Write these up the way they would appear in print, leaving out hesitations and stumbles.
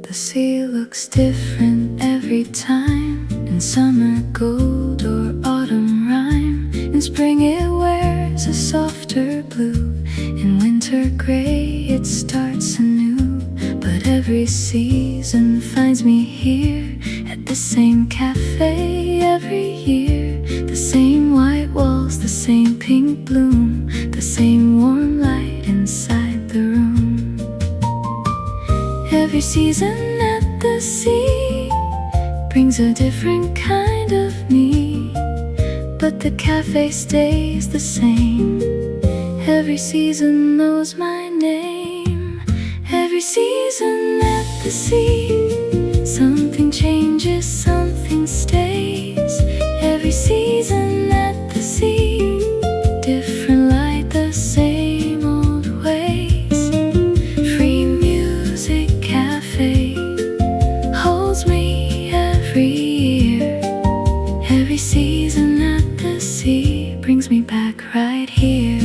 The sea looks different every time. In summer gold or autumn rime. In spring it wears a softer blue. In winter gray it starts anew. But every season finds me here at the same cafe every year. The same white walls, the same pink bloom, the same warm light inside the room. Every season at the sea brings a different kind of me, but the cafe stays the same. Every season knows my name. Every season at the sea, something changes, something stays. Every season at the sea, different light, the same old ways. Free music cafe holds me every year. Every season at the sea brings me back right here.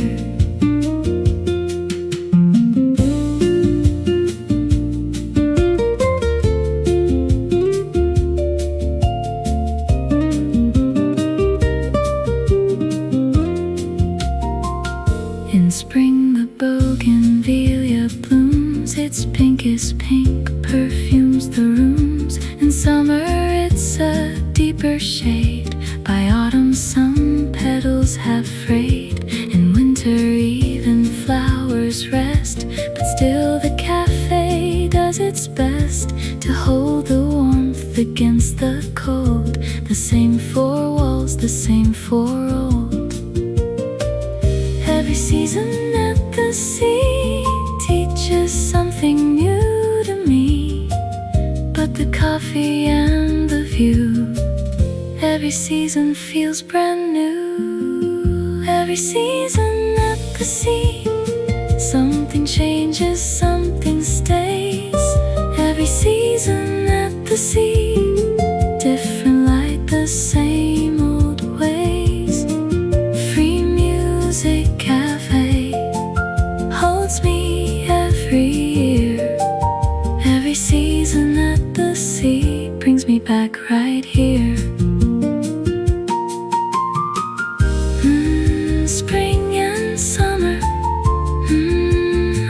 In spring the bougainvillea blooms, its pinkest pink perfumes the rooms. In summer it's a deeper shade, by autumn some petals have frayed. In winter even flowers rest, but still the cafe does its best to hold the warmth against the cold. The same four walls, the same four old. Every season at the sea teaches something new to me, but the coffee and the view, every season feels brand new. Every season at the sea, something changes, something stays. Every season at the sea, different light, the same old ways. Free music cafe holds me every year. Every season at the sea brings me back right here. Spring and summer,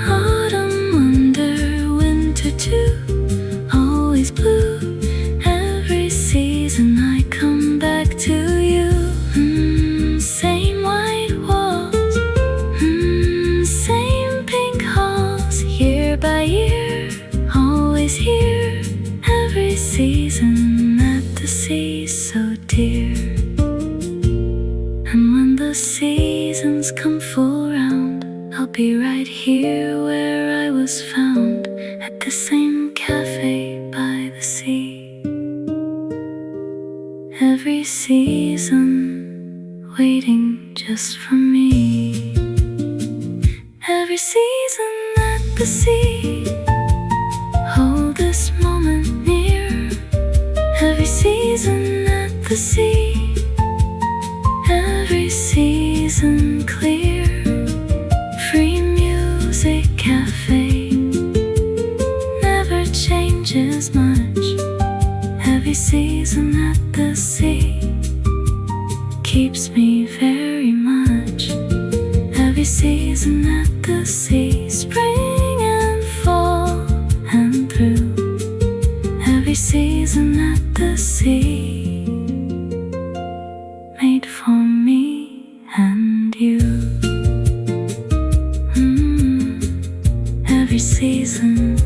autumn, wonder, winter too, always blue. Every season I come back to you. Same white walls, same pink halls, year by year, always here. Every season at the sea, so dear. And when the seasons come full round, I'll be right here where I was found, at the same cafe by the sea. Every season waiting just for me. Every season at the sea, hold this moment near. Every season at the sea, every season clear. Free music cafe never changes much. Every season at the sea keeps me very much. Every season at the sea, spring and fall and through. Every season at the sea, made for me and you. Every season,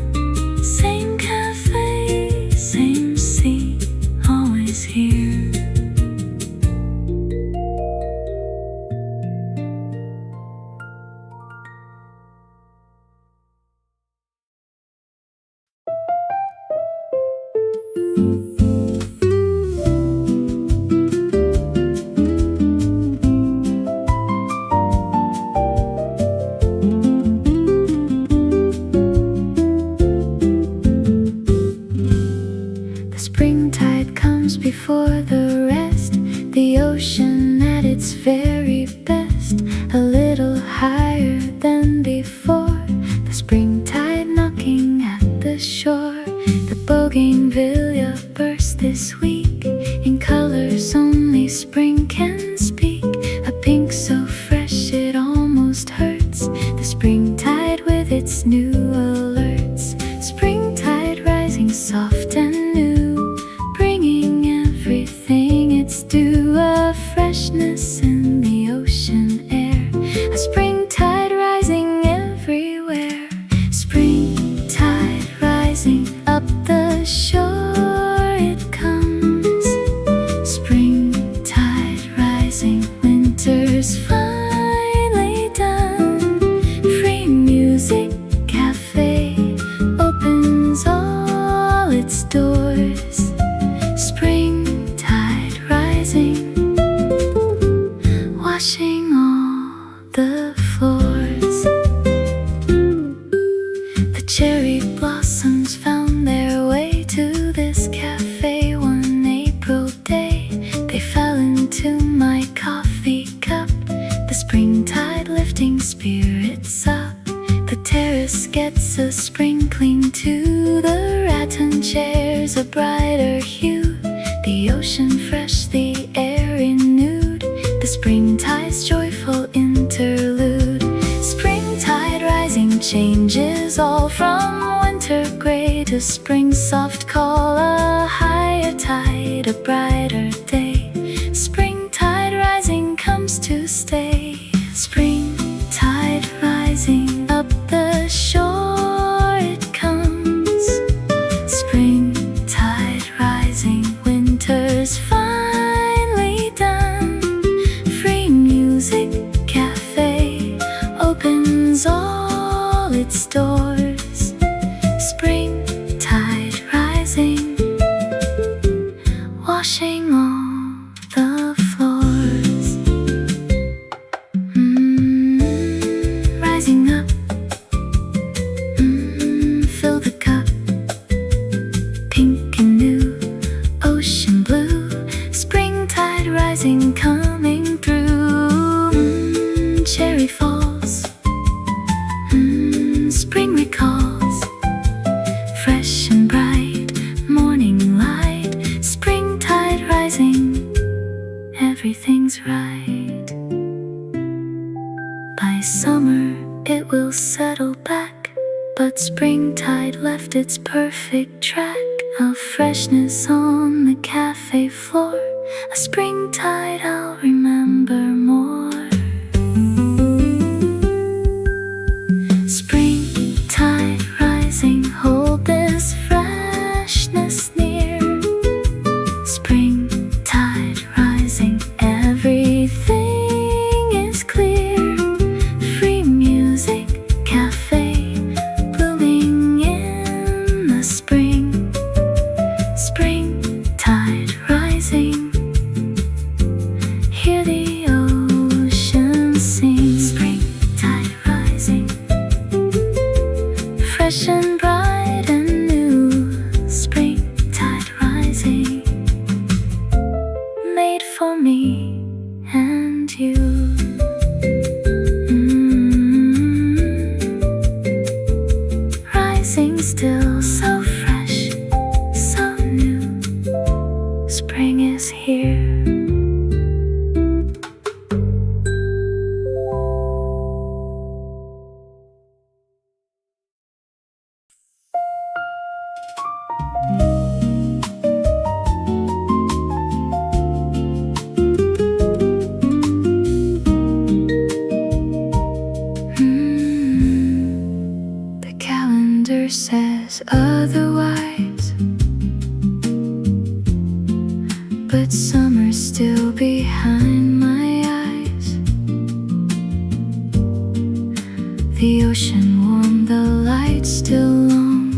same cafe, same sea, always here. Springtide comes before the rain. the ocean at its very best, a little higher than before, the spring tide knocking at the shore. The bougainvillea burst this week in colors only spring can speak, a pink so fresh it almost hurts, the spring tide with its new alerts. Spring tide rising soft and new, bringing everything it's due, a freshness in the ocean air, a spring tide rising everywhere. Spring tide rising up the shore it comes, spring tide rising, winter's finally done. Free music cafe opens all its doors, spring tide rising, washing all the floors. The cherry blossoms found their way to this cafe one April day. They fell into my coffee cup, the spring tide lifting spirits up. The terrace gets a sprinkling too, the rattan chairs a brighter hue, the ocean fresh, the air renewed, the spring tide's joyful interlude. Spring tide rising changes all from winter gray to spring soft call, a higher tide, a brighter day. Spring tide rising comes to stay. Spring tide rising up the shore it comes, spring tide rising, winter's finally done. Free music cafe opens all its doors, spring tide rising, washing all the floors. Rising up, fill the cup, pink and new, ocean blue, spring tide rising coming through. Cherry falls, spring recalls, fresh and bright, morning light, spring tide rising, everything's right. By summer it will settle back, but spring tide left its perfect track of freshness on the cafe floor, a spring tide I'll remember more. Spring tide rising, hold this freshness near, spring tide rising, everything is clear. Free music cafe blooming in the spring, spring tide rising, hear the ocean sing. Spring tide rising, fresh and bright and new, spring tide rising, made for me and you. Rising still, so fresh, so new, spring is here. The calendar says otherwise, but summer's still behind my eyes. The ocean warm, the lights still long,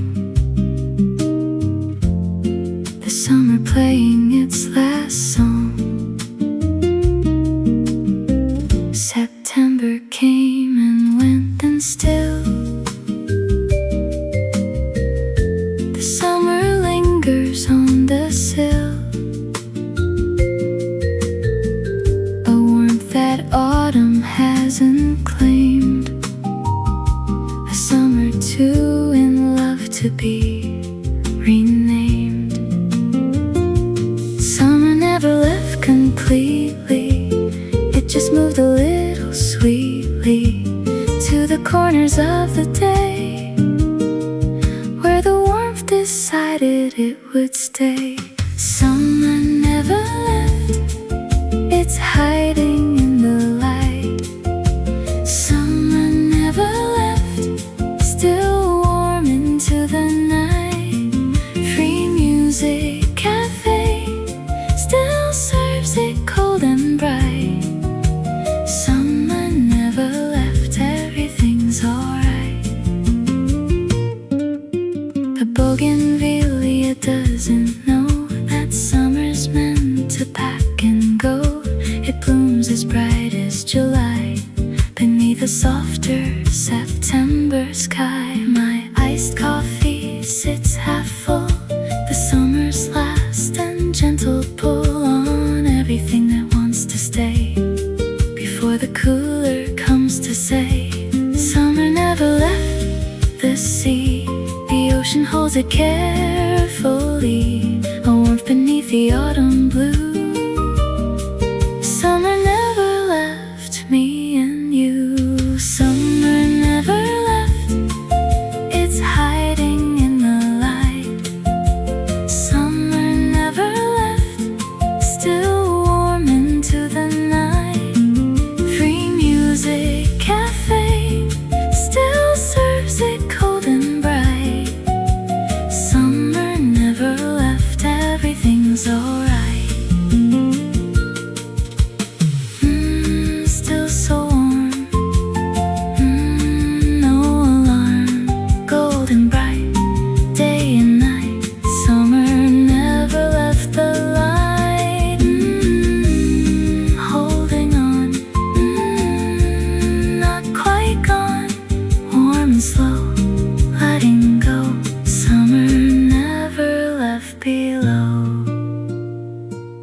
the summer playing its last song. September came and went, and still the summer lingers on the sill. just moved a little sweetly to the corners of the day where the warmth decided it would stay. Summer never left, it's hiding in the light. Summer never left, still warm into the night. Free music cafe still serves it cold and bright. Summer never left, everything's alright. The bougainvillea doesn't know that summer's meant to pack and go. It blooms as bright as July beneath a softer September sky. My iced coffee sits half full, the summer's last and gentle pull on everything that wants to stay before the cooler comes to say. Summer never left the sea, the ocean holds it carefully, a warmth beneath the autumn blue. Summer never left me and you. Summer never left, it's hiding in the light. Summer never left, still warm into the night. Free music cafe still serves it cold and bright. Summer never left, everything's alright. Still so warm, no alarm, golden bright, day and night. Summer never left the light. Holding on, not quite gone, warm and slow, letting go. Summer never left below.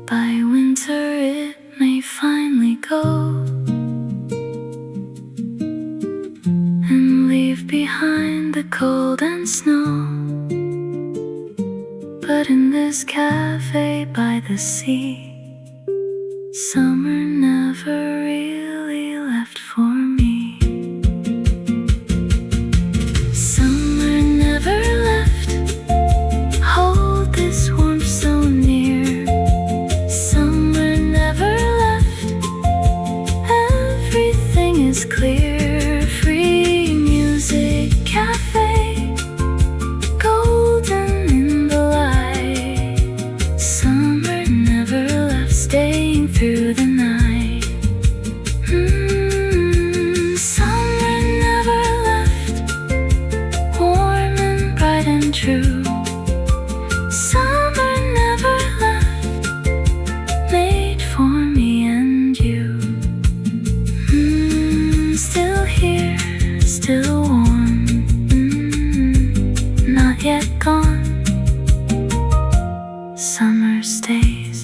By winter it may finally go and leave behind the cold and snow. But in this cafe by the sea, summer never really left for me. Summer never left, hold this warmth so near. Summer never left, everything is clear. Free music cafe, golden in the light. Summer never left, staying through the night. Summer never left, warm and bright and true. Summer never left, made for me and you. Still here, still warm, not yet gone. Summer stays.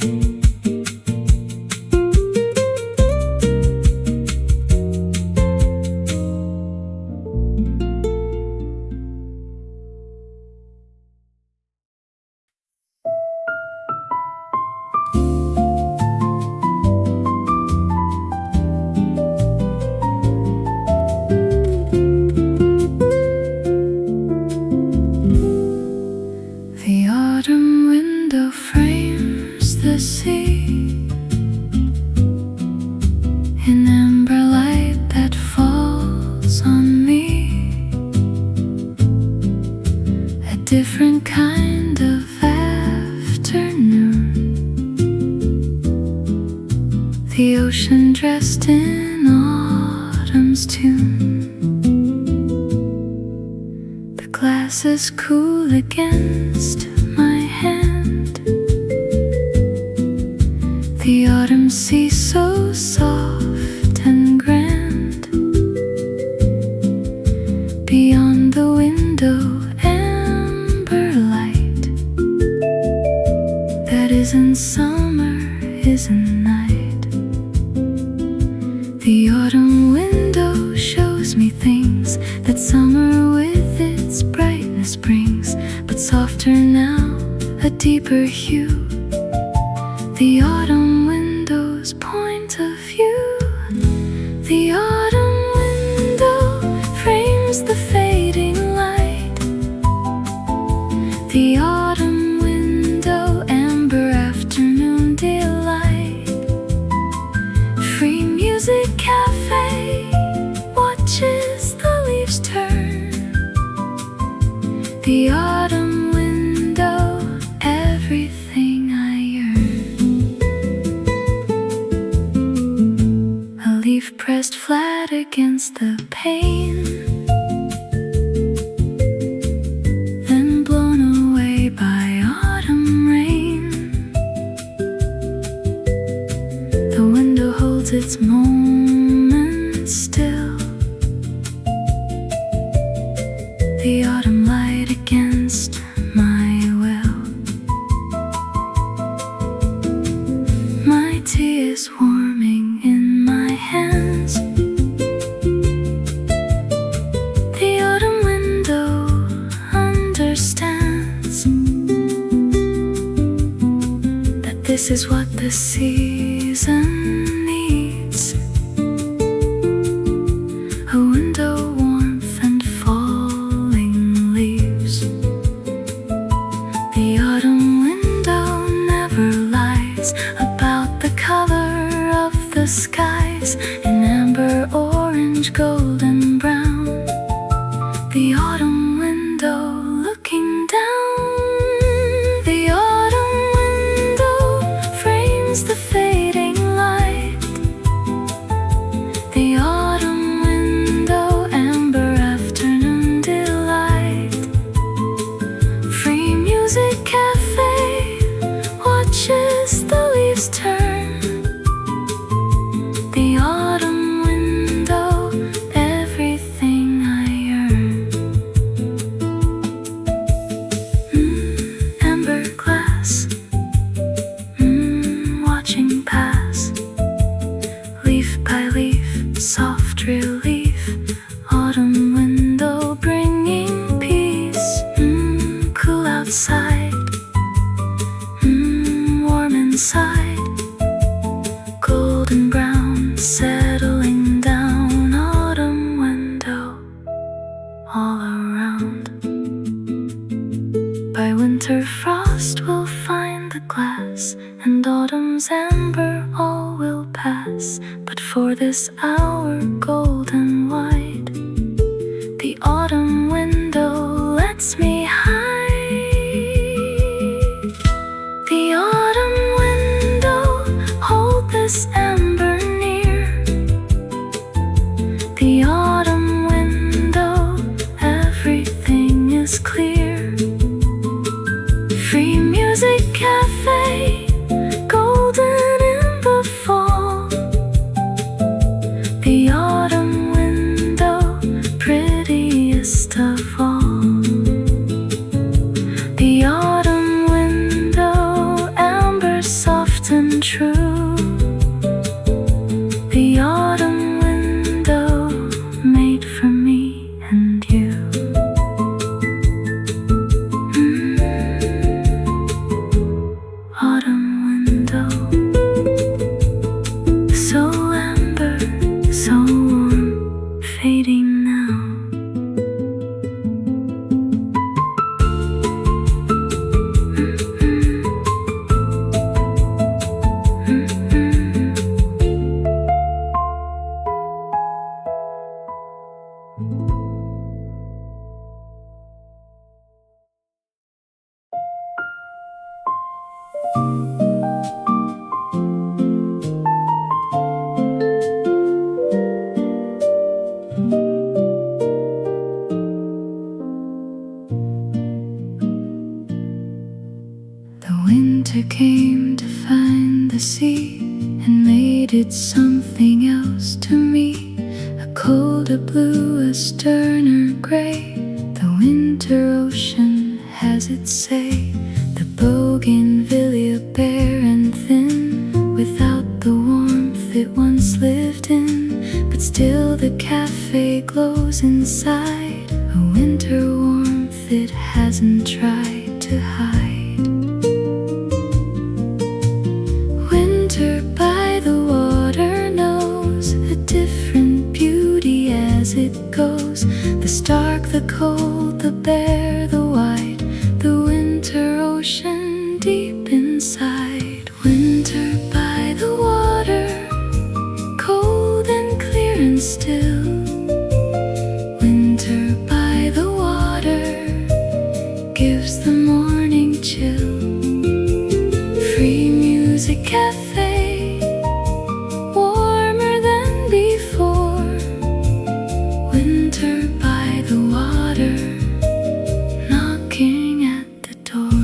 The autumn window frames the sea in amber light that falls on me. A different kind of afternoon. The ocean dressed in autumn's tune. The glass is cool against my hand. The autumn sea so soft and grand. Beyond the window, amber light that isn't summer, isn't night. The autumn window shows me things that summer with its brightness brings, but softer now, a deeper hue. The autumn window's point of view. The autumn window frames the fading light. The autumn window, amber afternoon delight. Free music cafe watches the leaves turn. The autumn window, everything I yearn. A leaf pressed flat against the pane, then blown away by autumn rain. The window holds its moment still. The autumn light against my will. My tea is warming in my hands. The autumn window understands that this is what the season needs. A window warmth and falling leaves. The autumn window never lies about the color of the skies in amber, orange, golden brown. The autumn window looking down. The autumn window frames the fading light. The autumn window, amber afternoon delight. Free music cafe watches the leaves turn. The autumn window, everything I yearn. Amber glass, watching pass. Leaf by leaf, soft relief. Autumn window bringing peace. Cool outside, warm inside. Golden brown settling down. Autumn window all around. By winter frost we'll find the glass, and autumn's amber all will pass. But for this hour golden wide, the autumn window lets me hide. The autumn window, hold this amber near. The autumn window, everything is clear. Free music cafe, golden in the fall. The autumn window, prettiest of all. The autumn window, amber soft and true. The autumn window, made for me and you. Autumn window, so amber, so warm, fading now. The winter came to find the sea and made it something else to me. A colder blue, a sterner gray. The winter ocean has its say. The bougainvillea bare and thin, without the warmth it once lived in. But still the cafe glows inside, a winter warmth it hasn't tried to hide. Winter by the water knows a different the cold, the bare, the wide, the winter ocean deep inside. Winter by the water, cold and clear and still. Winter by the water gives the morning chill. Free music cafe, warmer than before. Winter by the water, knocking at the door.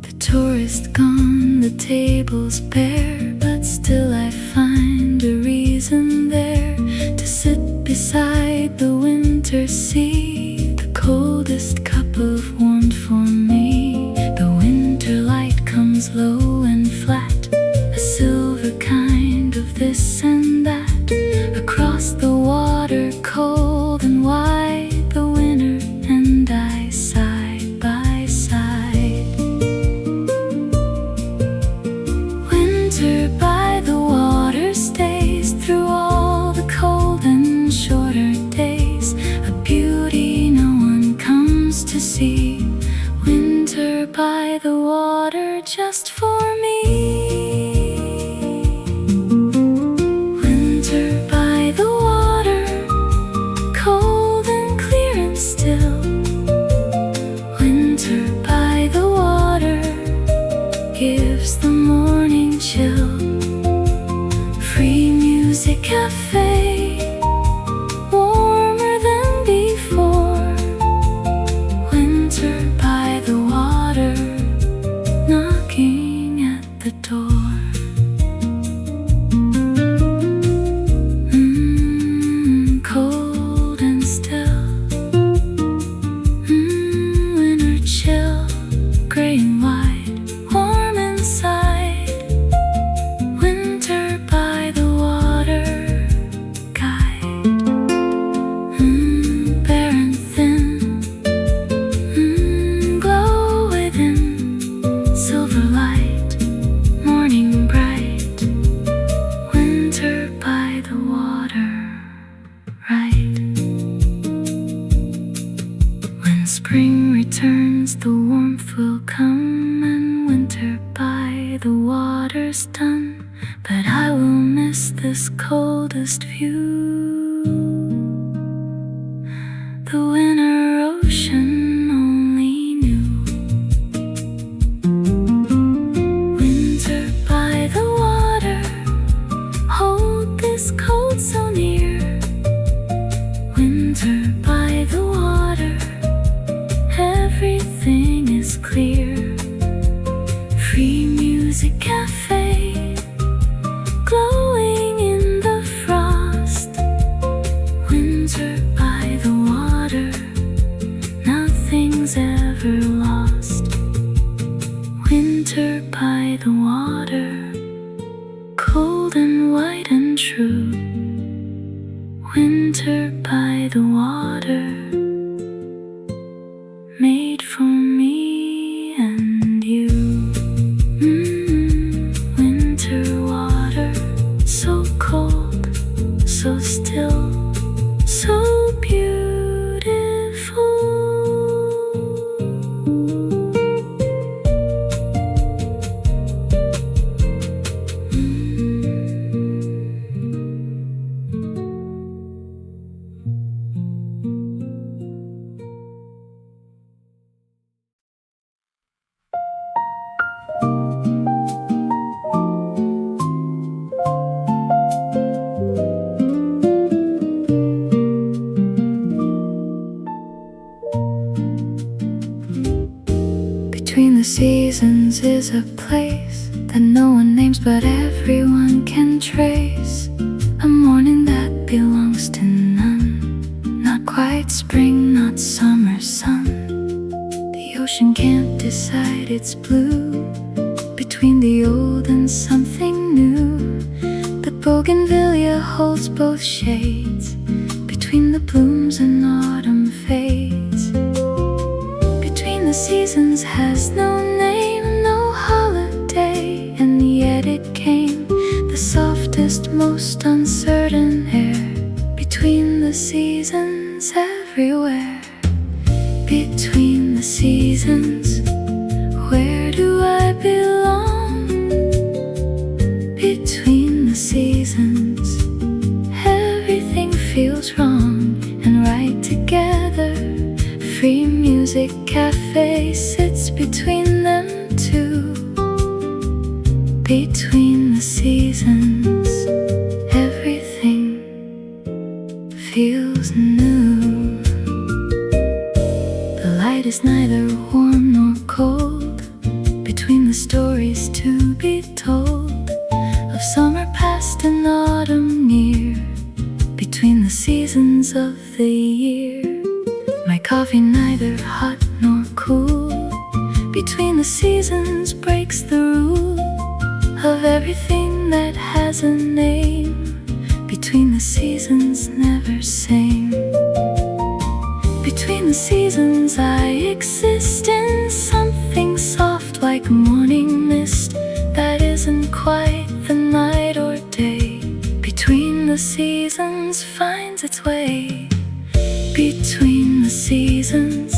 The tourist gone, the table's bare, but still I find a reason there to sit beside the winter sea. The coldest cup of warmth for me. The winter light comes low and flat, a silver kind of this and that. Across the water, cold and wide, the winter and I side by side. Winter by the water stays through all the cold and shorter days, a beauty no one comes to see. Winter by the water just for me. Winter by the water, cold and clear and still. Winter by the water gives the morning chill. Free music cafe, warmer than before. Winter by the water, knocking at the door. Cold and still. Winter chill, gray and white, warm inside. Winter by the water, guide. Bare and thin, glow within. Silver light, morning bright. Winter by the water, right. When spring returns, the warmth will come, and winter by the water's done. But I will miss this coldest view. The winter ocean only knew. Winter by the water, hold this cold so near. Winter by the water, everything is clear. Free music cafe, glowing in the frost. Winter by the water, nothing's ever lost. Winter by the water, cold and white and true. Winter by the water, made for me and you. Winter water, so cold, so still, so beautiful. Between the seasons is a place that no one names but everyone can trace. A morning that belongs to none, not quite spring, not summer sun. The ocean can't decide its blue, between the old and something new. But bougainvillea holds both shades, between the blooms and autumn fades. the seasons has no name, no holiday, and yet it came, the softest, most uncertain air. Between the seasons everywhere. Between the seasons, where do I belong? Between the seasons, everything feels wrong and right together. Free music cafe sits between them two. Between the seasons, everything feels new. The light is neither warm nor cold. Between the stories to be told of summer past and autumn near. Between the seasons of the year. My coffee neither hot nor cool. Between the seasons breaks the rule of everything that has a name. Between the seasons never same. Between the seasons I exist in something soft like a morning mist that isn't quite the night or day. Between the seasons finds its way. Between the seasons,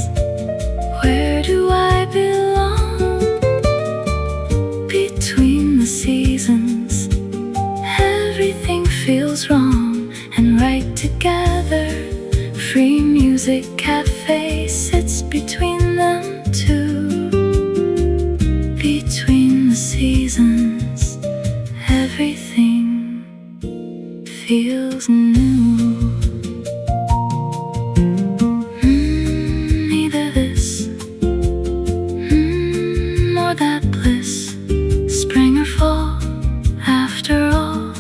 where do I belong? Between the seasons, everything feels wrong and right together. Free music cafe sits between them two. Between the seasons, everything feels new. Either this, or that bliss, spring or fall, after all.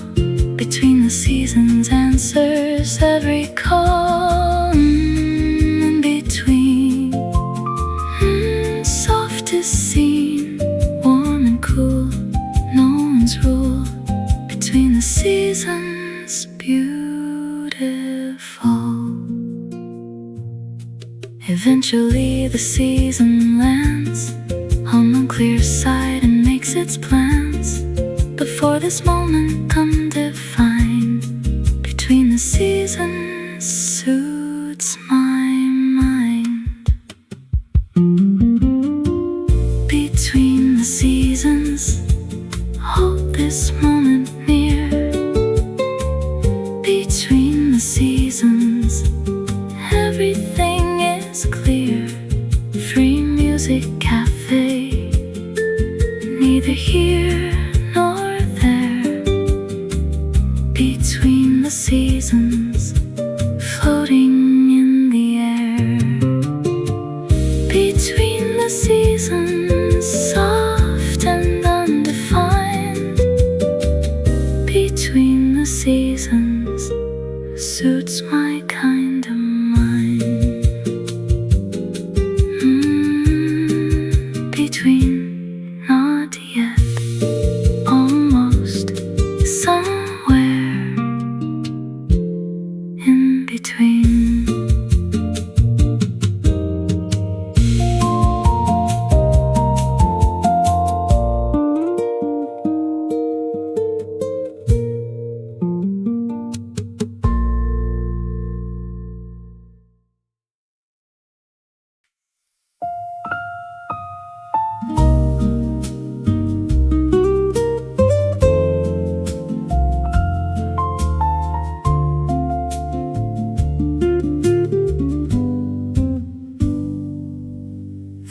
Between the seasons answers every call. In between, soft is seen, warm and cool, no one's rule. Between the seasons, beautiful. Eventually the season lands on the clear side and makes its plans. But for this moment undefined, between the seasons suits my mind. Between the seasons, hold this moment near. Between the seasons, everything is clear. Free music cafe, neither here nor there. Between the seasons, floating in the air. Between the seasons, soft and undefined. Between the seasons, suits my kind of mind. Between, not yet, almost, somewhere in between.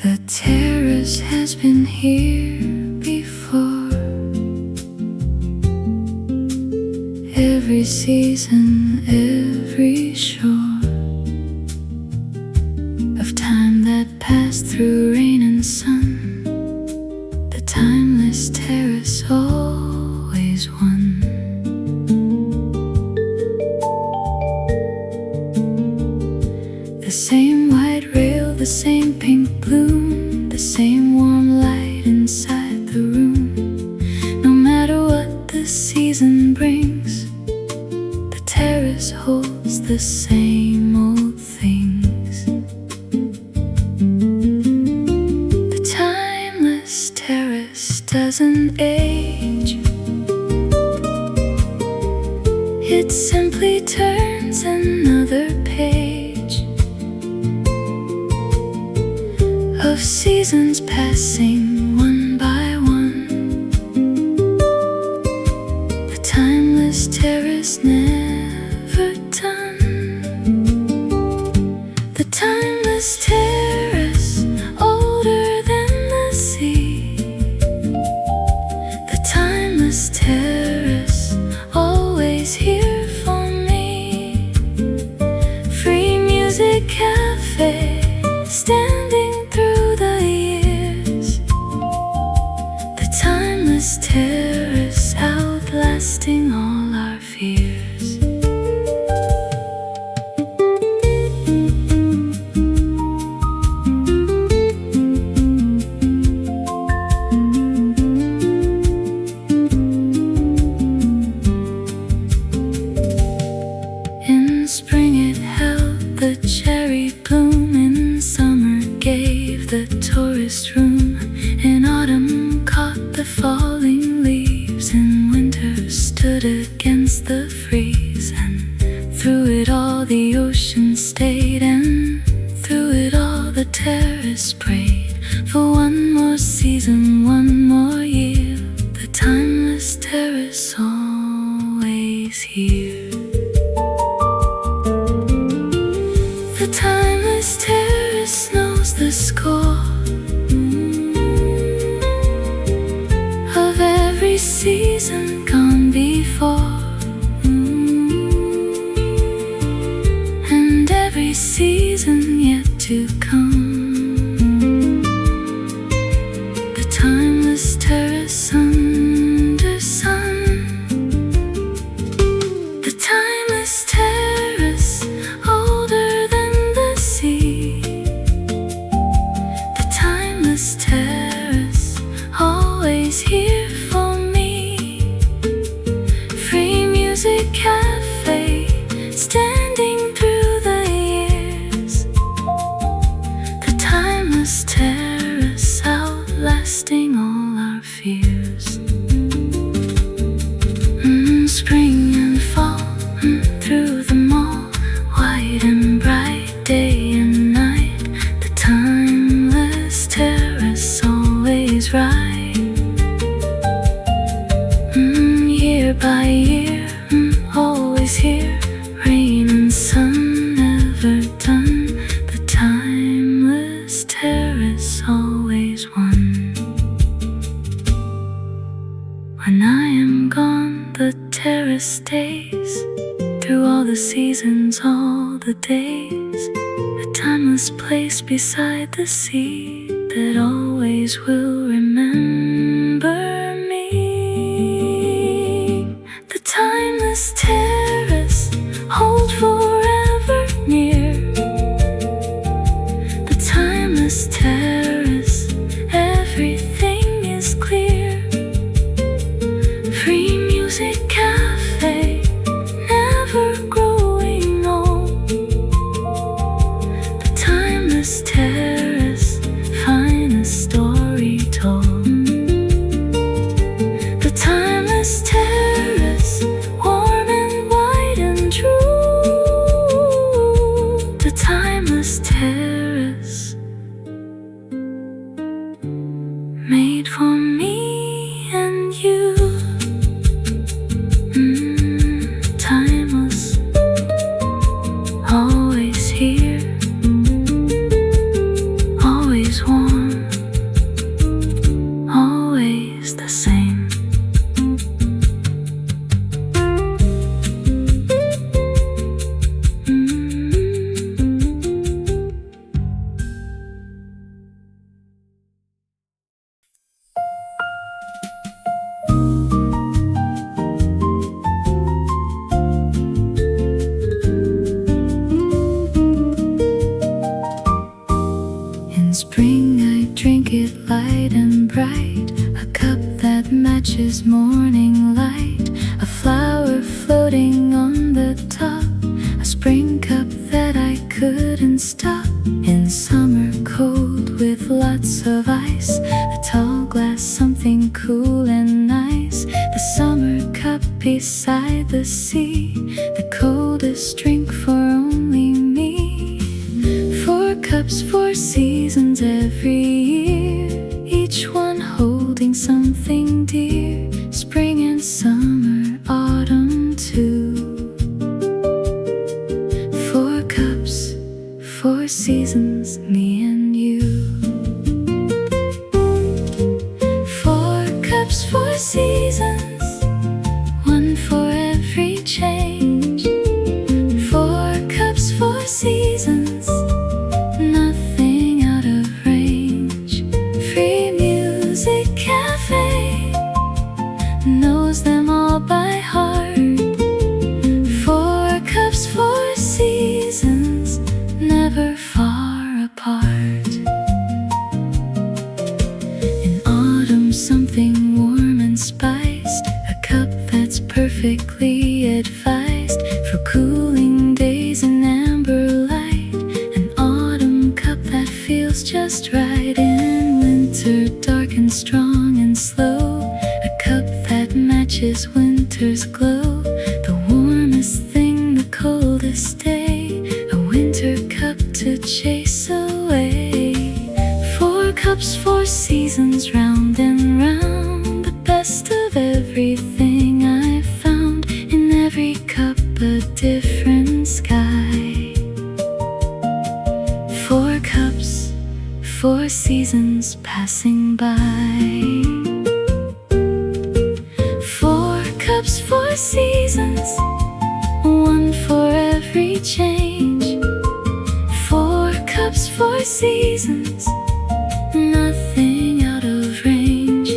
The terrace has been here before. Every season, every shore of time that passed through rain and sun. The timeless terrace always won. The same white rail, the same pink bloom, the same warm light inside the room. No matter what the season brings, the terrace holds the same old things. doesn't age. It simply turns another page of seasons passing one by one. The timeless terrace never done. The timeless terrace, older than the sea. The timeless terrace, always here for me. Free music cafe, standing through the years. The timeless terrace, outlasting all our fears. In spring it held the cherry bloom, in summer gave the tourist room, in autumn caught the falling leaves, in winter stood against the freeze, and through it all the ocean stayed, and through it all the terrace prayed for one more season, one more year. The timeless terrace, always here. The timeless terrace knows the score of every season gone before, and every season yet to come. The timeless terrace under sun. The timeless terrace, older than the sea. The timeless terrace, always here for me. Free music cafe, standing through the years. The timeless terrace, outlasting all our fears. Spring and fall, through the mall, white and bright, day and night. The timeless terrace, always right. Year by year, always here. Rain and sun, never done. The timeless terrace, always one. When I am gone, the terrace stays, through all the seasons, all the days. A timeless place beside the sea, that always will remember me. The timeless terrace, hold forever near. The timeless terrace, everything is clear. Free music cafe, never growing old. The timeless terrace, finest story told. The timeless terrace, warm and wide and true. The timeless terrace, made for me and you. Timeless, always here, always warm, always the same. In spring I drink it light and bright, a cup that matches morning light, a flower floating on the top, a spring cup that I couldn't stop. In summer cold with lots of ice, a tall glass, something cool and beside the sea, the coldest drink for only me. 4 cups, 4 seasons every year, each one holding something dear. Spring and summer, autumn too. 4 cups, 4 seasons, me and you. 4 cups, 4 seasons, one for every change. 4 cups, 4 seasons, nothing out of range. Free music cafe knows them all by heart. 4 cups, 4 seasons, never far apart. In autumn, something warm and spiced, a cup that's perfectly advised for cooling days in amber light. An autumn cup that feels just right. In winter, dark and strong and slow, a cup that matches winter's glow. The warmest thing, the coldest day, a winter cup to chase away. 4 cups, 4 seasons, round and round, the best of everything I've found. In every cup a different sky. 4 cups, 4 seasons passing by. 4 cups, 4 seasons, one for every change. 4 cups, 4 seasons, nothing out of range.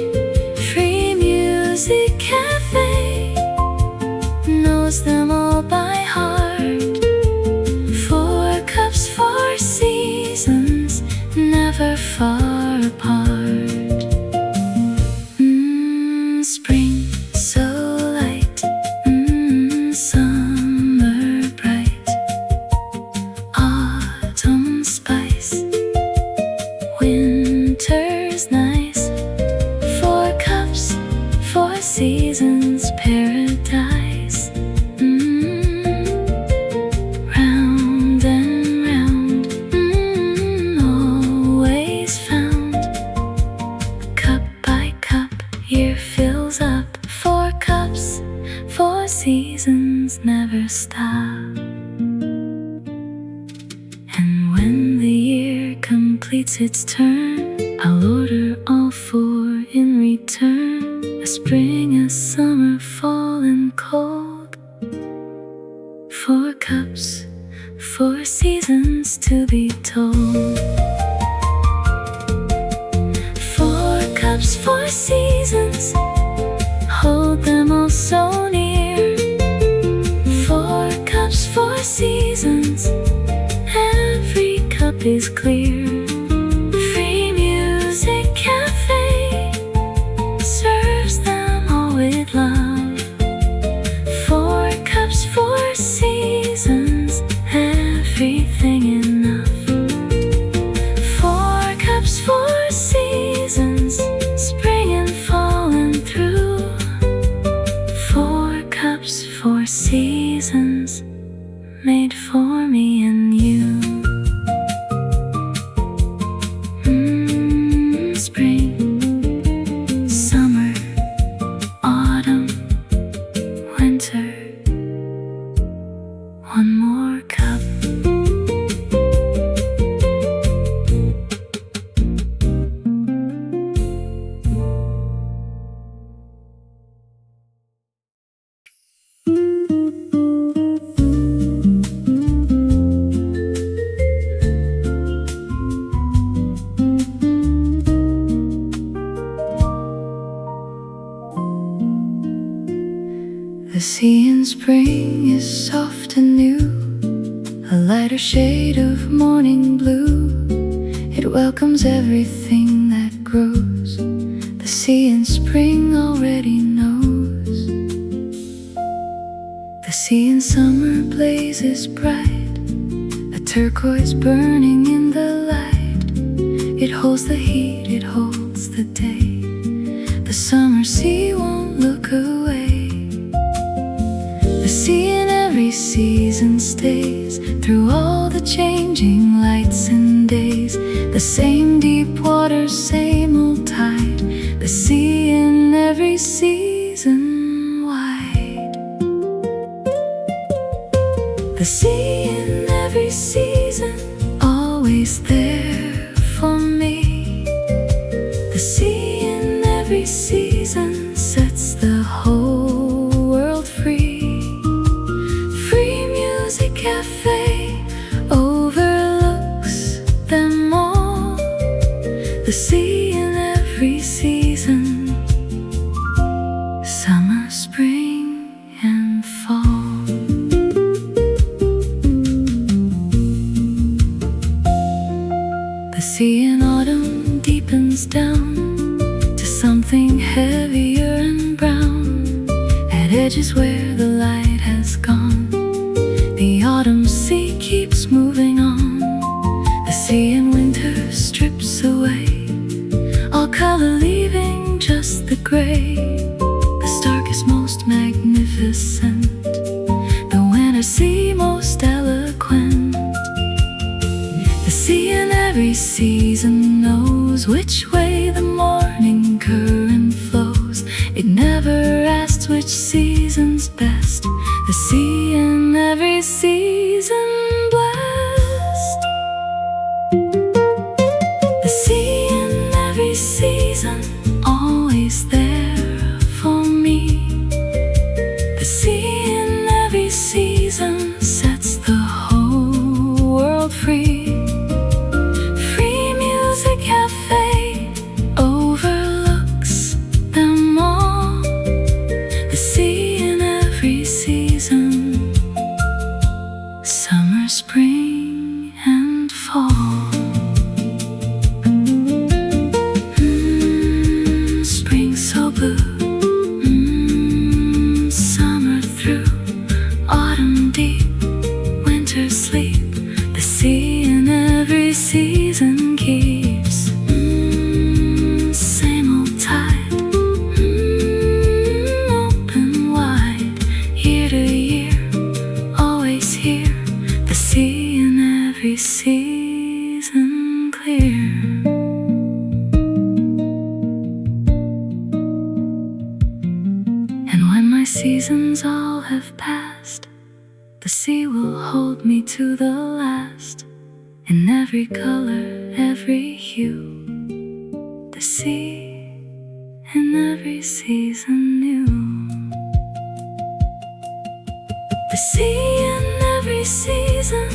Free music cafe knows them all by heart. 4 cups, 4 seasons, never far apart. Spring so light, summer bright, autumn spice, winter's nice. 4 cups, 4 seasons, paradise. Round and round, always found. Cup by cup, year fills up. 4 cups, 4 seasons, never stop. And when the year completes its turn, I'll order all 4 in return. A spring, a summer, fall and cold. 4 cups, 4 seasons to be told. 4 cups, 4 seasons, hold them all so near. 4 cups, 4 seasons, every cup is clear. Free music cafe serves them all with love. 4 cups, 4 seasons, everything enough. 4 cups, 4 seasons, spring and fall and through. 4 cups, 4 seasons, made for me and you. Spring, summer, autumn, winter. One more cup. The sea in spring is soft and new, a lighter shade of morning blue. It welcomes everything that grows. The sea in spring already knows. The sea in summer blazes bright, a turquoise burning in the light. It holds the heat, it holds the day. The summer sea won't look away. same deep water, same old tide, the sea in every season wide. The sea in every season, always there for me. The sea in every season sets the whole world free. Free music cafe overlooks them all. The sea in every season, summer, spring, and fall. The sea in autumn deepens down to something heavier and brown. At edges where the light has gone, the autumn sea keeps moving on. The sea in winter strips away all color, leaving just the gray. The starkest, most magnificent, the winter sea most eloquent. The sea in every season knows which way the morning current flows. It never asks which season's best. The sea in every season blessed. The sea in every season, always there for me. The sea in every season sets the whole world free. Free music cafe overlooks them all. The sea in every season, summer, spring, and fall. Spring so blue, summer through, autumn deep, winter sleep. The sea in every season keeps same old tide, open wide, year to year, always here. The sea in every season clear. And when my seasons all have passed, the sea will hold me to the last. In every color, every hue, the sea in every season new. The sea in every season,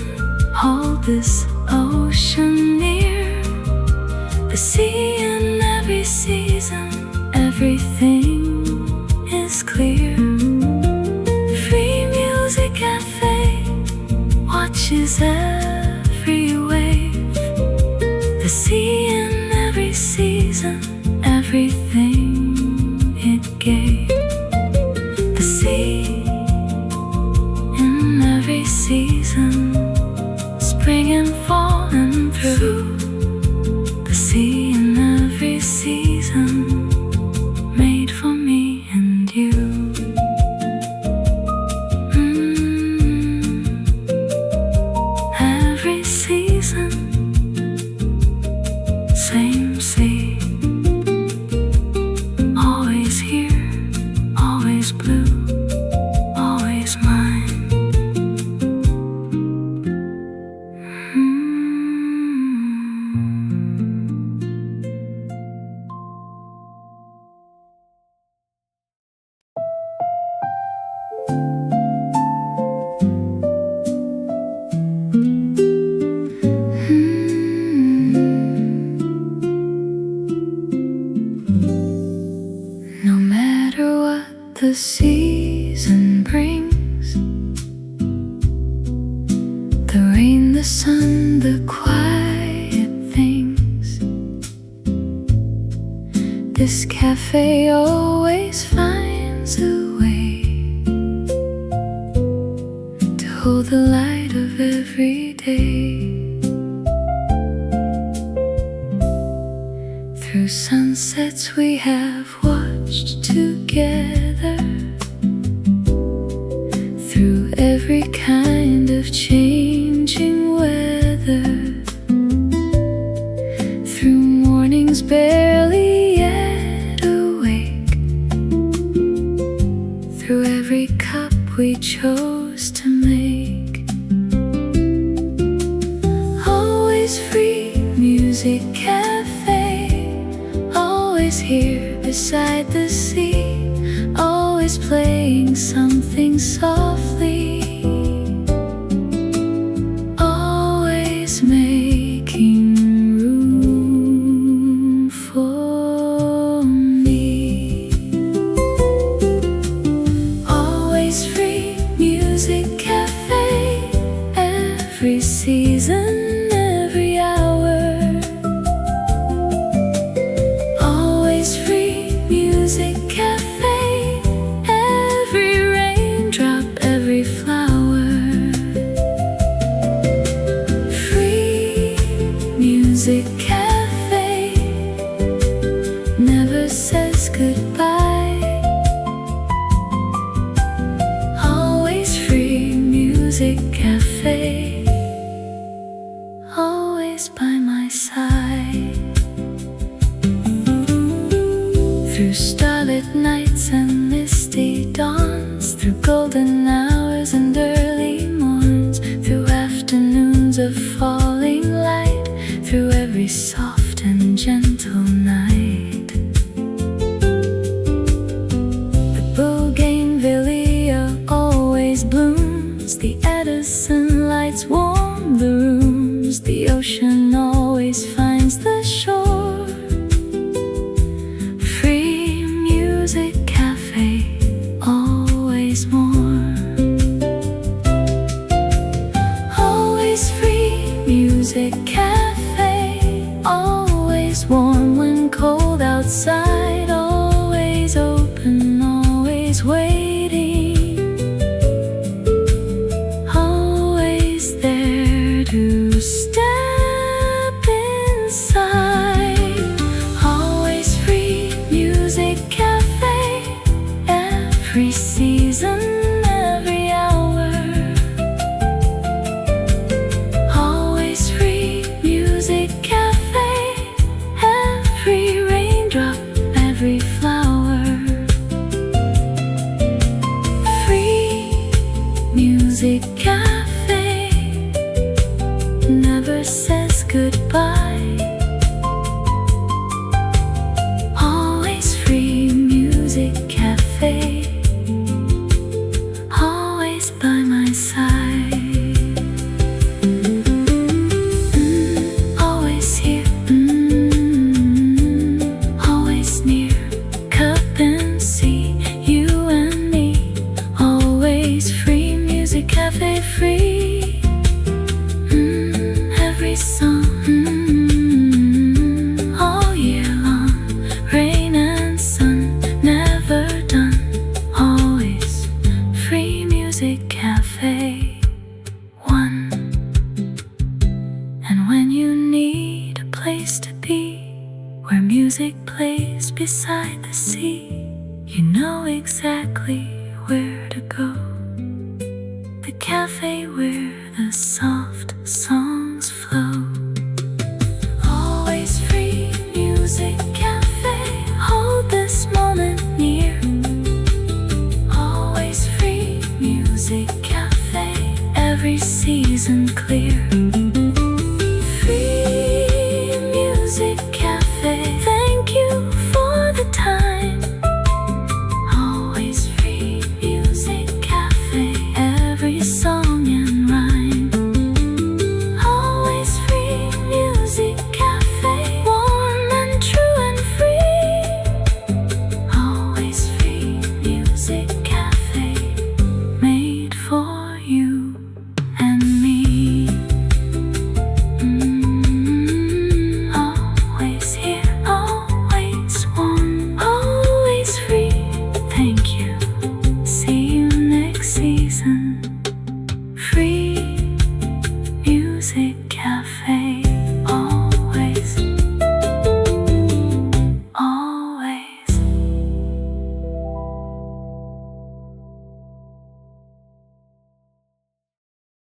hold this ocean near. The sea in every season, everything is clear. Free music cafe watches every wave. The sea in every season, everything it gave. The sea in every season, spring and fall and through. The sea in every season, made for me and you. Every season, same sea, always here, always blue, always mine. No matter what the season brings, the rain, the sun, the quiet things, this cafe always finds a way to hold the light of every day. Through sunsets we have watched together, through every kind of changing weather. we chose to make. Always free music cafe, always here beside the sea, always playing something softly, always making room for me. Always free music cafe, every season, every hour. Always free music cafe, every raindrop, every flower. Free music cafe never says goodbye. Always free music cafe, always by my side. Through starlit nights and misty dawns, through golden hours and early morns, through afternoons of falling light, through every soft and gentle night. The bougainvillea always blooms, the Edison lights warm the rooms, the ocean always finds the shore. Free music cafe, always more. Always free music cafe, always warm when cold outside, always open, always waiting, always there to step inside. Always free music cafe, every season, every hour. Always free music cafe, every raindrop, every flower. Free music cafe never says goodbye. Always free music cafe, always by my side. Always here, always near, cup and see, you and me. Always free music cafe, free every song, all year long, rain and sun, never done. Always free music cafe, one. And when you need a place to be, where music plays beside the sea, you know exactly where to go. The cafe where the soft songs flow. Always free music cafe, hold this moment near. Always free music cafe, every season clear.